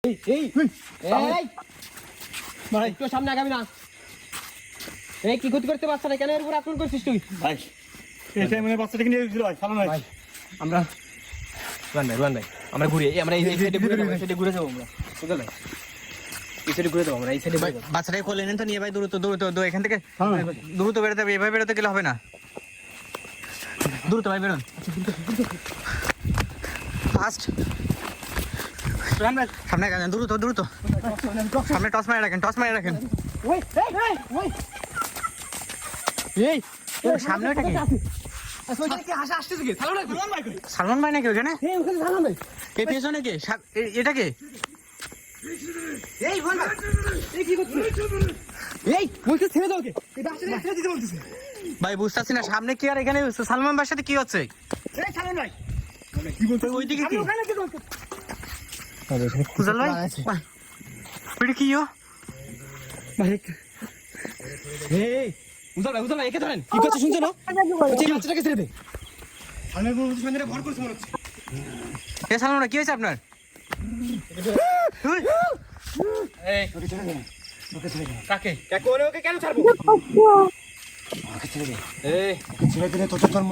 এই এই এই ভাই তো সামনে আগাবি না। এই কি ক্ষতি করতে পারছ না, কেন এর উপর আক্রমণ করছিস তুই? ভাই এই টাইমে বাচ্চাটাকে নিয়ে গেছিল ভাই, চালানো ভাই। আমরা রুয়ান ভাই আমরা ঘুরে আমরা এই সাইডে ঘুরে যাবো, এই সাইডে ঘুরে যাবো আমরা, বুঝলে ভাই? এই সাইডে ঘুরে যাবো আমরা, এই সাইডে ঘুরে যাবো। বাচ্চাটাকে কোলে নেন তো, নিয়ে ভাই দ্রুত এখান থেকে দ্রুত বেরোতে হবে। এভাবে বেরোতে গেলে হবে না, দ্রুত ভাই বেরোন ফাস্ট। সামনে গেলেন, দ্রুত সামনে টস মারে রাখেন। এই সামনে ওটা কি? সালমান ভাই নাকি ওখানে? এই পেছনে কে? এটা কে? ভাই বুঝতেছি না সামনে কি আর এখানে সালমান ভাইয়ের সাথে কি হচ্ছে? ওইদিকে কি উজাল ভাই? ওইটা কি? উজাল ভাই একে ধরেন, কি করছে শুনছো না? বাচ্চাটাকে ছেড়ে দে। এ সালমান ভাই কি হয়েছে আপনার? কাকে ওকে কেন ছাড়বো? ছেড়ে দিলে তো তোর